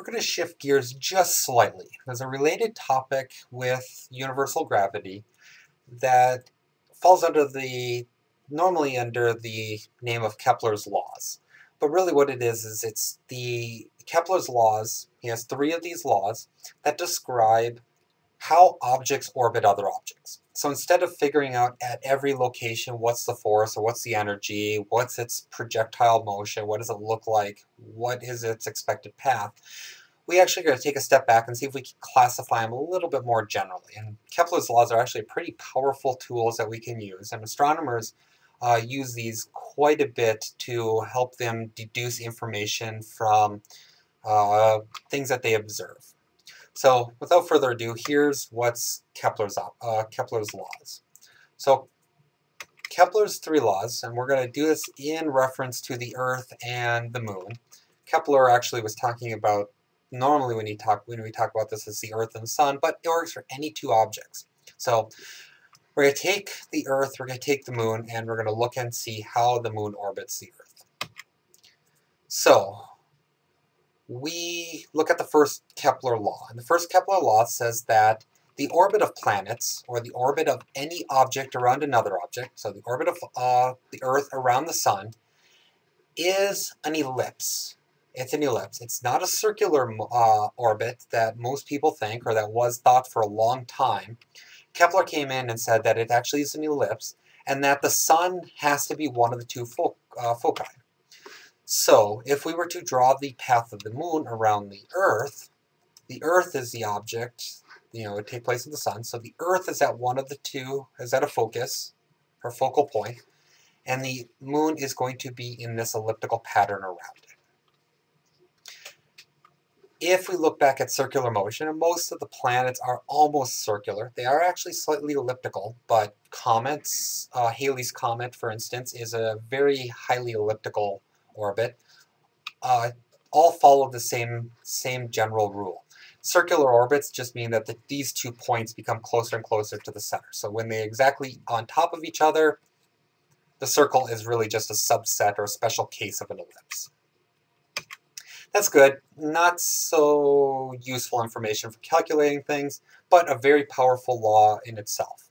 we're going to shift gears just slightly. There's a related topic with universal gravity that falls normally under the name of Kepler's laws. But really what it is it's the Kepler's laws. He has three of these laws that describe how objects orbit other objects. So instead of figuring out at every location what's the force or what's the energy, what's its projectile motion, what does it look like, what is its expected path, we actually got to take a step back and see if we can classify them a little bit more generally. And Kepler's laws are actually pretty powerful tools that we can use, and astronomers use these quite a bit to help them deduce information from things that they observe. So without further ado, here's what's Kepler's laws. So Kepler's three laws, and we're going to do this in reference to the Earth and the Moon. Kepler actually was talking about, normally when we talk about this, as the Earth and the Sun, but it works for any two objects. So we're going to take the Earth, we're going to take the Moon, and we're going to look and see how the Moon orbits the Earth. So we look at the first Kepler law, and the first Kepler law says that the orbit of planets, or the orbit of any object around another object, so the orbit of the Earth around the Sun, is an ellipse. It's an ellipse. It's not a circular orbit that most people think, or that was thought for a long time. Kepler came in and said that it actually is an ellipse, and that the Sun has to be one of the two foci. So, if we were to draw the path of the Moon around the Earth is the object, it would take place of the Sun, so the Earth is at one of the two, is at a focus, or focal point, and the Moon is going to be in this elliptical pattern around it. If we look back at circular motion, and most of the planets are almost circular, they are actually slightly elliptical, but comets, Halley's Comet, for instance, is a very highly elliptical orbit. All follow the same general rule. Circular orbits just mean that these 2 points become closer and closer to the center. So when they're exactly on top of each other, the circle is really just a subset or a special case of an ellipse. That's good. Not so useful information for calculating things, but a very powerful law in itself.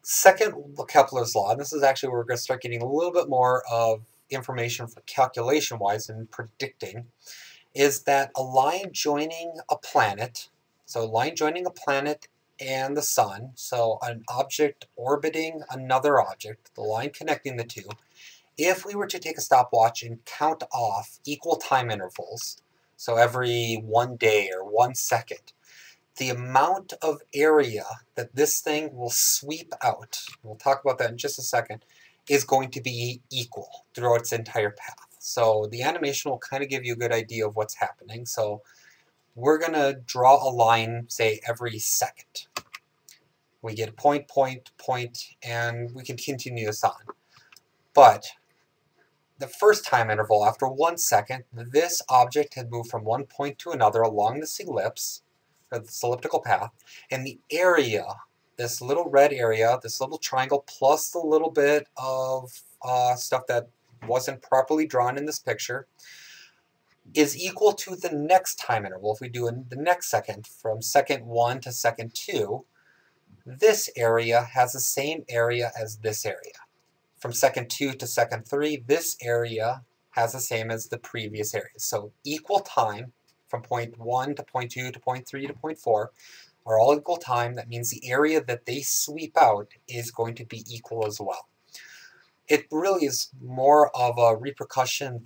Second, Kepler's law, and this is actually where we're going to start getting a little bit more of information for calculation-wise and predicting, is that a line joining a planet, so a line joining a planet and the Sun, so an object orbiting another object, the line connecting the two, if we were to take a stopwatch and count off equal time intervals, so every 1 day or 1 second, the amount of area that this thing will sweep out, we'll talk about that in just a second, is going to be equal throughout its entire path. So the animation will kind of give you a good idea of what's happening. So we're going to draw a line, say, every second. We get a point, point, point, and we can continue this on. But the first time interval, after 1 second, this object had moved from one point to another along this ellipse, or this elliptical path, and the area, this little red area, this little triangle, plus the little bit of stuff that wasn't properly drawn in this picture, is equal to the next time interval. If we do the next second, from second 1 to second 2, this area has the same area as this area. From second 2 to second 3, this area has the same as the previous area. So equal time from point 1 to point 2 to point 3 to point 4 are all equal time. That means the area that they sweep out is going to be equal as well. It really is more of a repercussion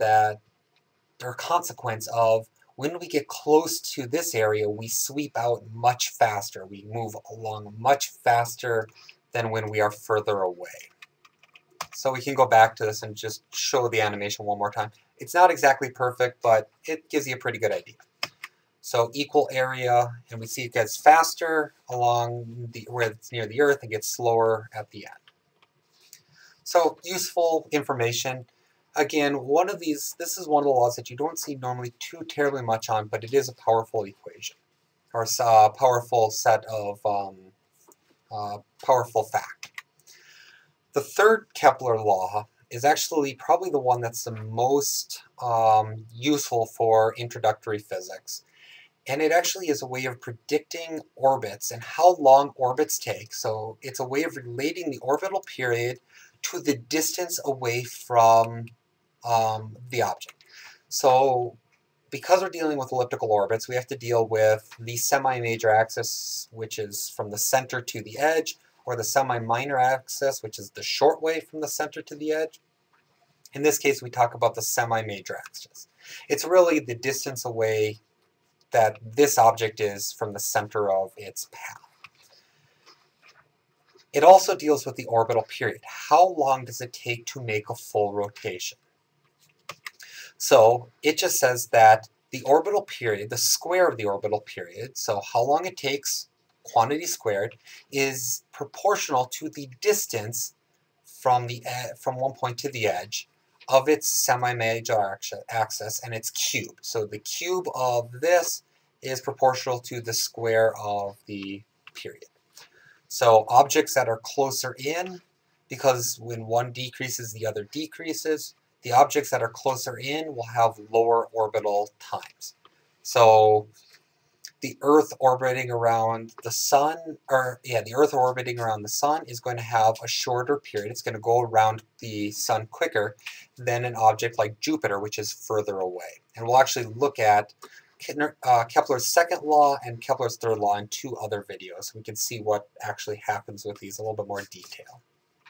or consequence of when we get close to this area, we sweep out much faster. We move along much faster than when we are further away. So we can go back to this and just show the animation one more time. It's not exactly perfect, but it gives you a pretty good idea. So equal area, and we see it gets faster along where it's near the Earth and gets slower at the end. So useful information. Again, this is one of the laws that you don't see normally too terribly much on, but it is a powerful equation, or a powerful set of powerful fact. The third Kepler law is actually probably the one that's the most useful for introductory physics. And it actually is a way of predicting orbits and how long orbits take. So it's a way of relating the orbital period to the distance away from the object. So because we're dealing with elliptical orbits, we have to deal with the semi-major axis, which is from the center to the edge, or the semi-minor axis, which is the short way from the center to the edge. In this case, we talk about the semi-major axis. It's really the distance away that this object is from the center of its path. It also deals with the orbital period. How long does it take to make a full rotation? So it just says that the orbital period, the square of the orbital period, so how long it takes, quantity squared, is proportional to the distance from one point to the edge of its semi-major axis, and it's cubed. So the cube of this is proportional to the square of the period. So objects that are closer in, because when one decreases, the other decreases, the objects that are closer in will have lower orbital times. So the Earth orbiting around the Sun, the Earth orbiting around the Sun is going to have a shorter period. It's going to go around the Sun quicker than an object like Jupiter, which is further away. And we'll actually look at Kepler's second law and Kepler's third law in 2 other videos. We can see what actually happens with these in a little bit more detail.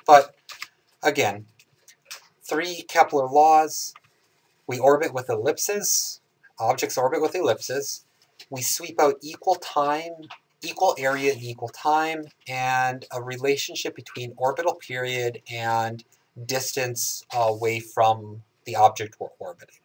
But again, 3 Kepler laws. We orbit with ellipses. Objects orbit with ellipses. We sweep out equal time, equal area and equal time, and a relationship between orbital period and distance away from the object we're orbiting.